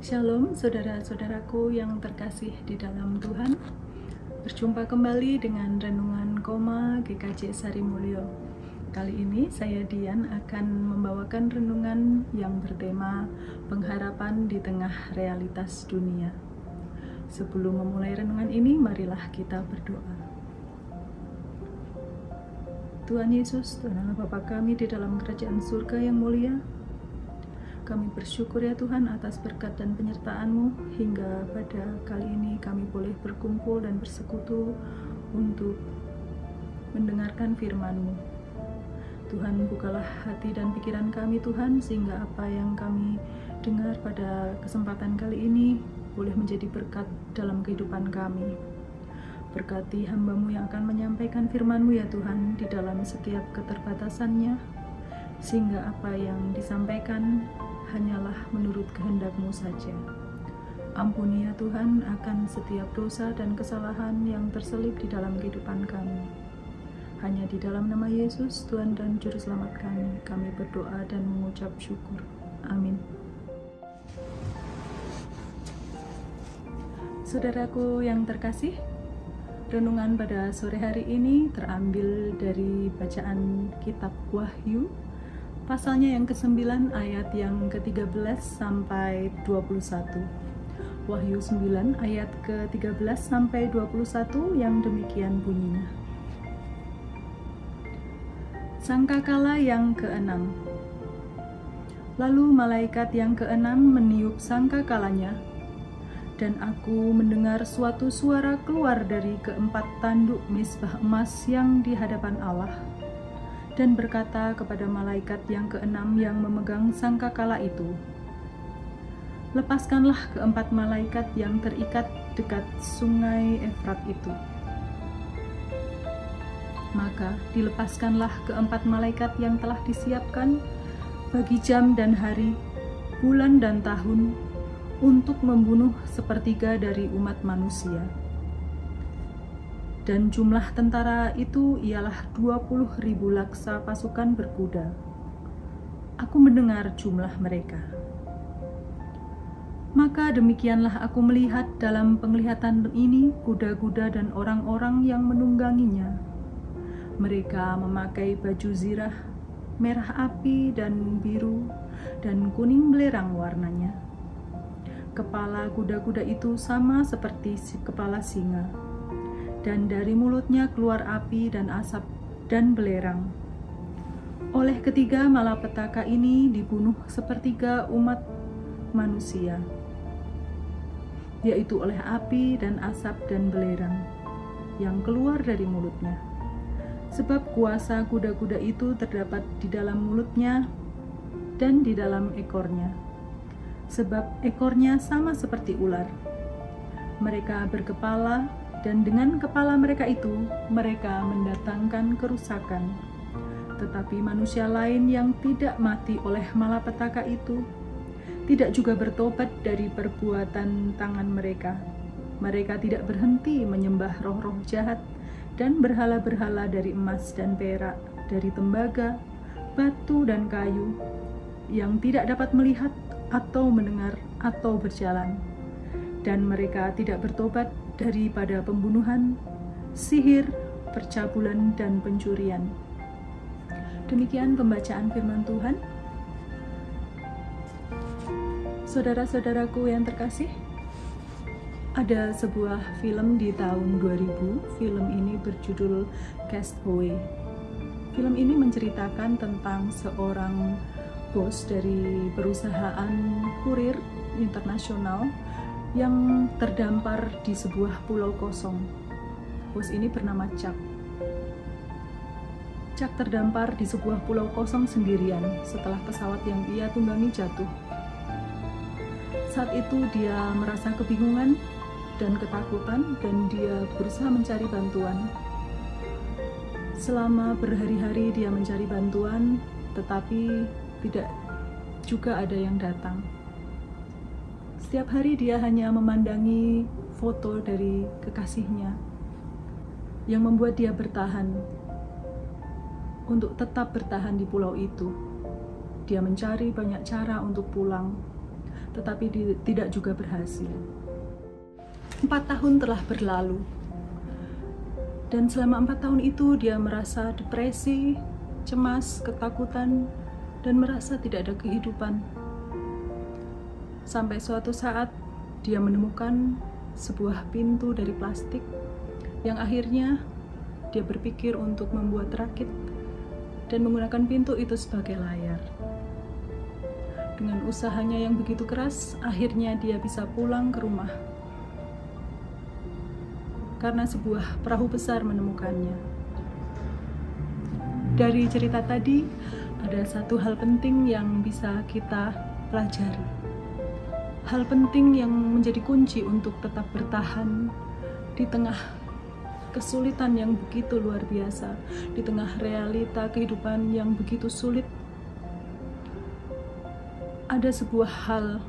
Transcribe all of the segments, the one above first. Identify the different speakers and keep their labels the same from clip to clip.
Speaker 1: Shalom saudara-saudaraku yang terkasih di dalam Tuhan. Berjumpa kembali dengan Renungan Koma GKJ Sarimulyo. Kali ini saya Dian akan membawakan renungan yang bertema pengharapan di tengah realitas dunia. Sebelum memulai renungan ini, marilah kita berdoa. Tuhan Yesus, Tuhan Allah Bapa kami di dalam kerajaan surga yang mulia, kami bersyukur ya Tuhan atas berkat dan penyertaan-Mu hingga pada kali ini kami boleh berkumpul dan bersekutu untuk mendengarkan firman-Mu. Tuhan, bukalah hati dan pikiran kami Tuhan, sehingga apa yang kami dengar pada kesempatan kali ini boleh menjadi berkat dalam kehidupan kami. Berkati hamba-Mu yang akan menyampaikan firman-Mu ya Tuhan, di dalam setiap keterbatasannya, sehingga apa yang disampaikan hanyalah menurut kehendak-Mu saja. Ampuni ya Tuhan akan setiap dosa dan kesalahan yang terselip di dalam kehidupan kami. Hanya di dalam nama Yesus, Tuhan dan Juru Selamat kami berdoa dan mengucap syukur. Amin. Saudaraku yang terkasih, renungan pada sore hari ini terambil dari bacaan kitab Wahyu, pasalnya yang ke-9 ayat yang ke-13 sampai 21. Wahyu 9 ayat ke-13 sampai 21 yang demikian bunyinya. Sangkakala yang ke-6. Lalu malaikat yang ke-6 meniup sangkakalanya, dan aku mendengar suatu suara keluar dari keempat tanduk misbah emas yang di hadapan Allah, dan berkata kepada malaikat yang ke-6 yang memegang sangkakala itu, "Lepaskanlah keempat malaikat yang terikat dekat sungai Efrat itu." Maka dilepaskanlah keempat malaikat yang telah disiapkan bagi jam dan hari, bulan dan tahun, untuk membunuh sepertiga dari umat manusia. Dan jumlah tentara itu ialah 20.000 laksa pasukan berkuda. Aku mendengar jumlah mereka. Maka demikianlah aku melihat dalam penglihatan ini kuda-kuda dan orang-orang yang menungganginya. Mereka memakai baju zirah, merah api dan biru, dan kuning belerang warnanya. Kepala kuda-kuda itu sama seperti kepala singa, dan dari mulutnya keluar api dan asap dan belerang. Oleh ketiga malapetaka ini dibunuh sepertiga umat manusia, yaitu oleh api dan asap dan belerang yang keluar dari mulutnya. Sebab kuasa kuda-kuda itu terdapat di dalam mulutnya dan di dalam ekornya. Sebab ekornya sama seperti ular. Mereka berkepala, dan dengan kepala mereka itu, mereka mendatangkan kerusakan. Tetapi manusia lain yang tidak mati oleh malapetaka itu, tidak juga bertobat dari perbuatan tangan mereka. Mereka tidak berhenti menyembah roh-roh jahat dan berhala-berhala dari emas dan perak, dari tembaga, batu dan kayu, yang tidak dapat melihat atau mendengar atau berjalan. Dan mereka tidak bertobat daripada pembunuhan, sihir, percabulan, dan pencurian. Demikian pembacaan firman Tuhan. Saudara-saudaraku yang terkasih, ada sebuah film di tahun 2000. Film ini berjudul Castaway. Film ini menceritakan tentang seorang bos dari perusahaan kurir internasional yang terdampar di sebuah pulau kosong. Bos ini bernama Chuck. Chuck terdampar di sebuah pulau kosong sendirian setelah pesawat yang ia tunggangi jatuh. Saat itu dia merasa kebingungan dan ketakutan, dan dia berusaha mencari bantuan. Selama berhari-hari dia mencari bantuan, tetapi tidak juga ada yang datang. Setiap hari dia hanya memandangi foto dari kekasihnya yang membuat dia bertahan untuk tetap bertahan di pulau itu. Dia mencari banyak cara untuk pulang, tetapi tidak juga berhasil. 4 tahun telah berlalu, dan selama 4 tahun itu dia merasa depresi, cemas, ketakutan, dan merasa tidak ada kehidupan. Sampai suatu saat dia menemukan sebuah pintu dari plastik yang akhirnya dia berpikir untuk membuat rakit dan menggunakan pintu itu sebagai layar. Dengan usahanya yang begitu keras, akhirnya dia bisa pulang ke rumah karena sebuah perahu besar menemukannya. Dari cerita tadi, ada satu hal penting yang bisa kita pelajari. Hal penting yang menjadi kunci untuk tetap bertahan di tengah kesulitan yang begitu luar biasa, di tengah realita kehidupan yang begitu sulit. Ada sebuah hal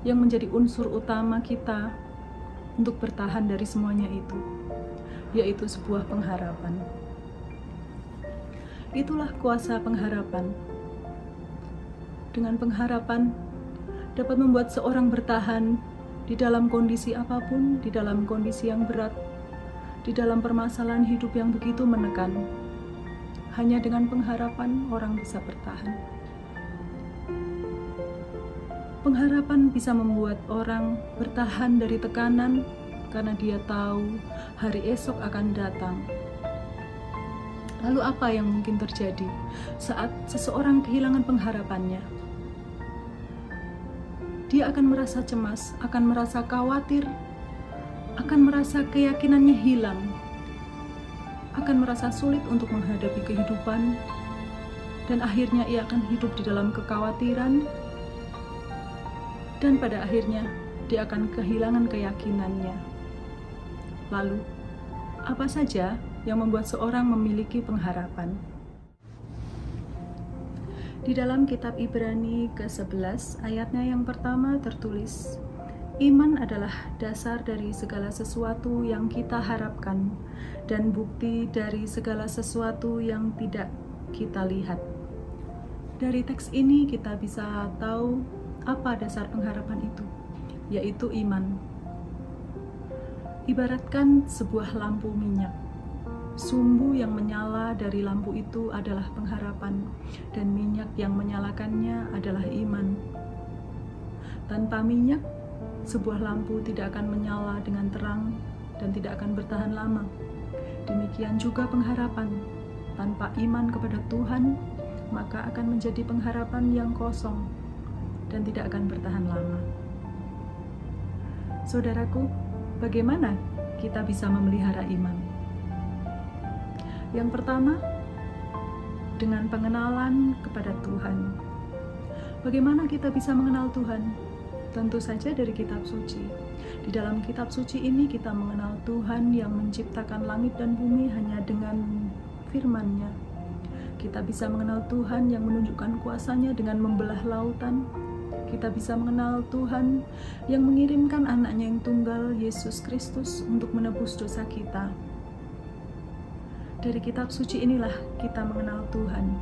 Speaker 1: yang menjadi unsur utama kita untuk bertahan dari semuanya itu, yaitu sebuah pengharapan. Itulah kuasa pengharapan. Dengan pengharapan dapat membuat seorang bertahan di dalam kondisi apapun, di dalam kondisi yang berat, di dalam permasalahan hidup yang begitu menekan. Hanya dengan pengharapan orang bisa bertahan. Pengharapan bisa membuat orang bertahan dari tekanan karena dia tahu hari esok akan datang. Lalu apa yang mungkin terjadi saat seseorang kehilangan pengharapannya? Dia akan merasa cemas, akan merasa khawatir, akan merasa keyakinannya hilang, akan merasa sulit untuk menghadapi kehidupan, dan akhirnya ia akan hidup di dalam kekhawatiran, dan pada akhirnya dia akan kehilangan keyakinannya. Lalu, apa saja yang membuat seorang memiliki pengharapan? Di dalam kitab Ibrani ke-11 ayatnya yang pertama tertulis, iman adalah dasar dari segala sesuatu yang kita harapkan dan bukti dari segala sesuatu yang tidak kita lihat. Dari teks ini kita bisa tahu apa dasar pengharapan itu, yaitu iman. Ibaratkan sebuah lampu minyak. Sumbu yang menyala dari lampu itu adalah pengharapan, dan minyak yang menyalakannya adalah iman. Tanpa minyak, sebuah lampu tidak akan menyala dengan terang dan tidak akan bertahan lama. Demikian juga pengharapan. Tanpa iman kepada Tuhan, maka akan menjadi pengharapan yang kosong dan tidak akan bertahan lama. Saudaraku, bagaimana kita bisa memelihara iman? Yang pertama, dengan pengenalan kepada Tuhan. Bagaimana kita bisa mengenal Tuhan? Tentu saja dari kitab suci. Di dalam kitab suci ini kita mengenal Tuhan yang menciptakan langit dan bumi hanya dengan firman-Nya. Kita bisa mengenal Tuhan yang menunjukkan kuasa-Nya dengan membelah lautan. Kita bisa mengenal Tuhan yang mengirimkan anaknya yang tunggal, Yesus Kristus, untuk menebus dosa kita. Dari kitab suci inilah kita mengenal Tuhan.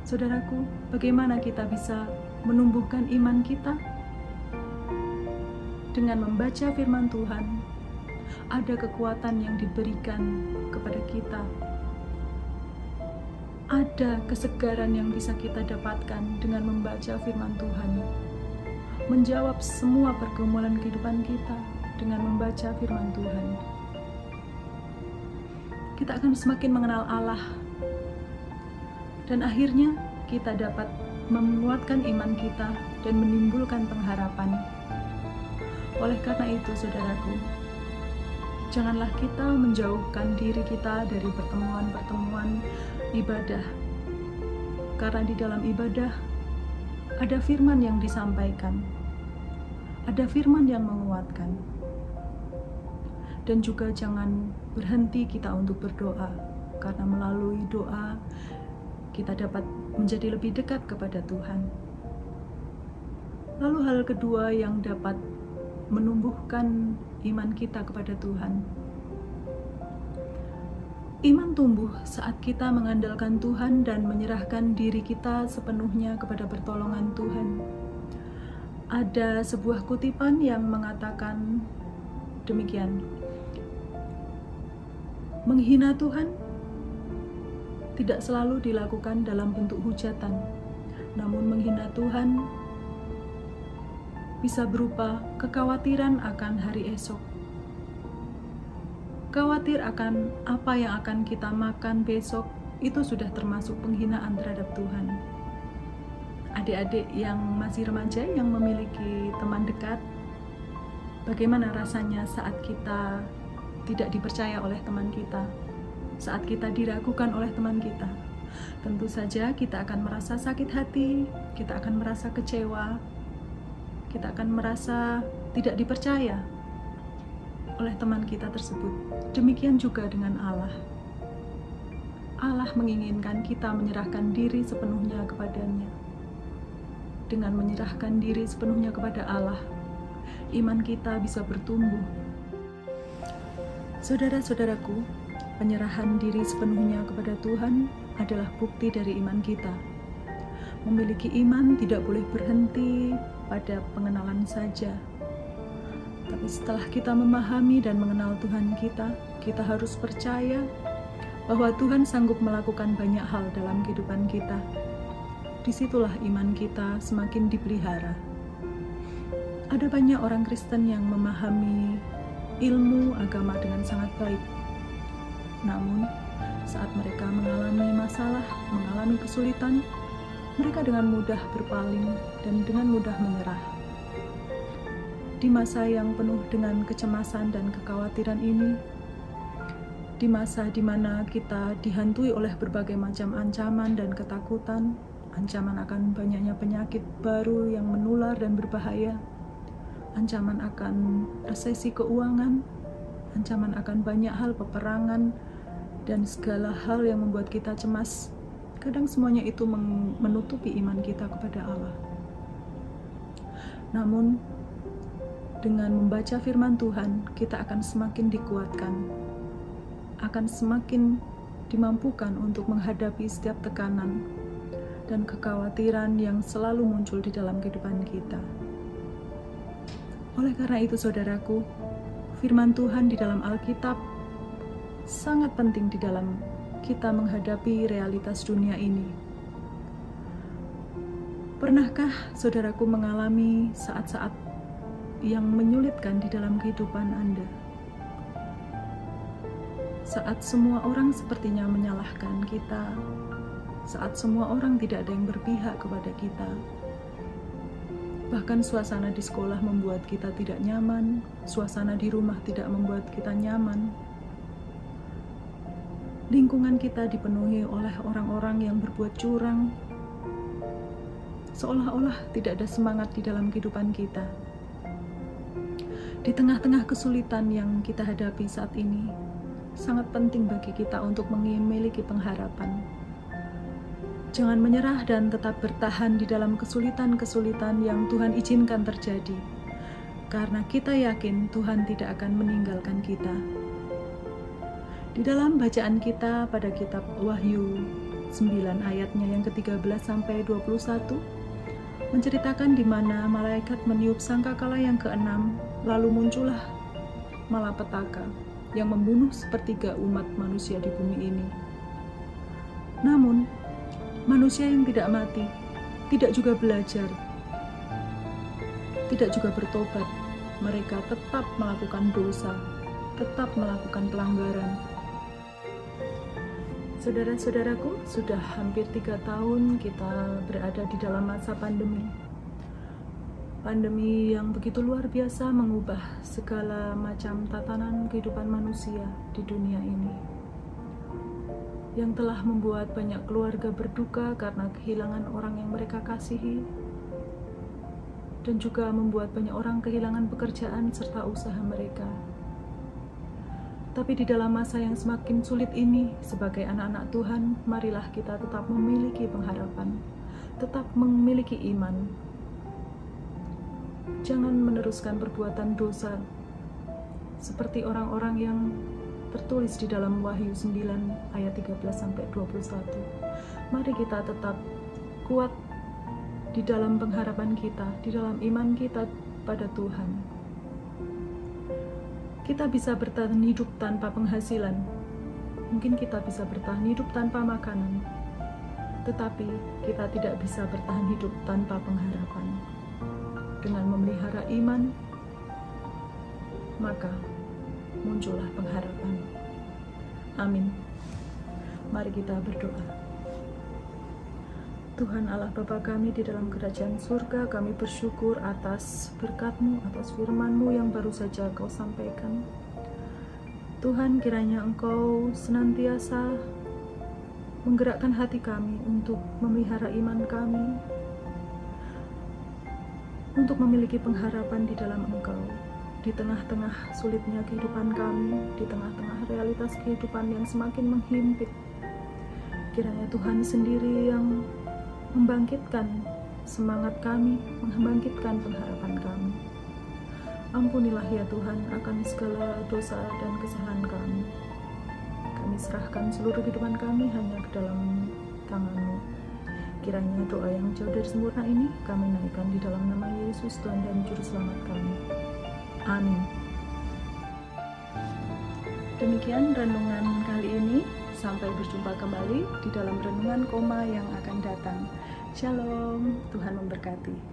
Speaker 1: Saudaraku, bagaimana kita bisa menumbuhkan iman kita? Dengan membaca firman Tuhan, ada kekuatan yang diberikan kepada kita. Ada kesegaran yang bisa kita dapatkan dengan membaca firman Tuhan. Menjawab semua pergumulan kehidupan kita dengan membaca firman Tuhan. Kita akan semakin mengenal Allah. Dan akhirnya kita dapat menguatkan iman kita dan menimbulkan pengharapan. Oleh karena itu, saudaraku, janganlah kita menjauhkan diri kita dari pertemuan-pertemuan ibadah. Karena di dalam ibadah ada firman yang disampaikan, ada firman yang menguatkan. Dan juga jangan berhenti kita untuk berdoa, karena melalui doa kita dapat menjadi lebih dekat kepada Tuhan. Lalu hal kedua yang dapat menumbuhkan iman kita kepada Tuhan. Iman tumbuh saat kita mengandalkan Tuhan dan menyerahkan diri kita sepenuhnya kepada pertolongan Tuhan. Ada sebuah kutipan yang mengatakan demikian: menghina Tuhan tidak selalu dilakukan dalam bentuk hujatan, namun menghina Tuhan bisa berupa kekhawatiran akan hari esok. Khawatir akan apa yang akan kita makan besok, itu sudah termasuk penghinaan terhadap Tuhan. Adik-adik yang masih remaja yang memiliki teman dekat, bagaimana rasanya saat kita tidak dipercaya oleh teman kita, saat kita diragukan oleh teman kita? Tentu saja kita akan merasa sakit hati, kita akan merasa kecewa, kita akan merasa tidak dipercaya oleh teman kita tersebut. Demikian juga dengan Allah. Allah menginginkan kita menyerahkan diri sepenuhnya kepadanya. Dengan menyerahkan diri sepenuhnya kepada Allah, iman kita bisa bertumbuh. Saudara-saudaraku, penyerahan diri sepenuhnya kepada Tuhan adalah bukti dari iman kita. Memiliki iman tidak boleh berhenti pada pengenalan saja. Tapi setelah kita memahami dan mengenal Tuhan kita harus percaya bahwa Tuhan sanggup melakukan banyak hal dalam kehidupan kita. Disitulah iman kita semakin dipelihara. Ada banyak orang Kristen yang memahami ilmu agama dengan sangat baik. Namun, saat mereka mengalami masalah, mengalami kesulitan, mereka dengan mudah berpaling dan dengan mudah menyerah. Di masa yang penuh dengan kecemasan dan kekhawatiran ini, di masa di mana kita dihantui oleh berbagai macam ancaman dan ketakutan, ancaman akan banyaknya penyakit baru yang menular dan berbahaya, ancaman akan resesi keuangan, ancaman akan banyak hal peperangan, dan segala hal yang membuat kita cemas. Kadang semuanya itu menutupi iman kita kepada Allah. Namun, dengan membaca firman Tuhan, kita akan semakin dikuatkan, akan semakin dimampukan untuk menghadapi setiap tekanan dan kekhawatiran yang selalu muncul di dalam kehidupan kita. Oleh karena itu, saudaraku, firman Tuhan di dalam Alkitab sangat penting di dalam kita menghadapi realitas dunia ini. Pernahkah saudaraku mengalami saat-saat yang menyulitkan di dalam kehidupan Anda? Saat semua orang sepertinya menyalahkan kita, saat semua orang tidak ada yang berpihak kepada kita, bahkan suasana di sekolah membuat kita tidak nyaman, suasana di rumah tidak membuat kita nyaman, lingkungan kita dipenuhi oleh orang-orang yang berbuat curang, seolah-olah tidak ada semangat di dalam kehidupan kita. Di tengah-tengah kesulitan yang kita hadapi saat ini, sangat penting bagi kita untuk memiliki pengharapan. Jangan menyerah dan tetap bertahan di dalam kesulitan-kesulitan yang Tuhan izinkan terjadi, karena kita yakin Tuhan tidak akan meninggalkan kita. Di dalam bacaan kita pada kitab Wahyu 9 ayatnya yang ke-13 sampai 21, menceritakan di mana malaikat meniup sangkakala yang ke-6, lalu muncullah malapetaka yang membunuh sepertiga umat manusia di bumi ini. Namun, manusia yang tidak mati, tidak juga belajar, tidak juga bertobat. Mereka tetap melakukan dosa, tetap melakukan pelanggaran. Saudara-saudaraku, sudah hampir 3 tahun kita berada di dalam masa pandemi. Pandemi yang begitu luar biasa mengubah segala macam tatanan kehidupan manusia di dunia ini, yang telah membuat banyak keluarga berduka karena kehilangan orang yang mereka kasihi, dan juga membuat banyak orang kehilangan pekerjaan serta usaha mereka. Tapi di dalam masa yang semakin sulit ini, sebagai anak-anak Tuhan, marilah kita tetap memiliki pengharapan, tetap memiliki iman. Jangan meneruskan perbuatan dosa seperti orang-orang yang tertulis di dalam Wahyu 9 ayat 13 sampai 21. Mari kita tetap kuat di dalam pengharapan kita, di dalam iman kita pada Tuhan. Kita bisa bertahan hidup tanpa penghasilan. Mungkin kita bisa bertahan hidup tanpa makanan. Tetapi kita tidak bisa bertahan hidup tanpa pengharapan. Dengan memelihara iman, maka muncullah pengharapan. Amin. Mari kita berdoa. Tuhan Allah Bapa kami di dalam kerajaan surga, kami bersyukur atas berkat-Mu, atas firman-Mu yang baru saja Kau sampaikan. Tuhan, kiranya Engkau senantiasa menggerakkan hati kami untuk memelihara iman kami, untuk memiliki pengharapan di dalam Engkau, di tengah-tengah sulitnya kehidupan kami, di tengah-tengah realitas kehidupan yang semakin menghimpit. Kiranya Tuhan sendiri yang membangkitkan semangat kami, membangkitkan pengharapan kami. Ampunilah ya Tuhan akan segala dosa dan kesalahan kami. Kami serahkan seluruh kehidupan kami hanya ke dalam tangan-Mu. Kiranya doa yang jauh dari sempurna ini kami naikkan di dalam nama Yesus Tuhan dan Juru Selamat kami. Amin. Demikian renungan kali ini. Sampai berjumpa kembali di dalam renungan koma yang akan datang. Shalom, Tuhan memberkati.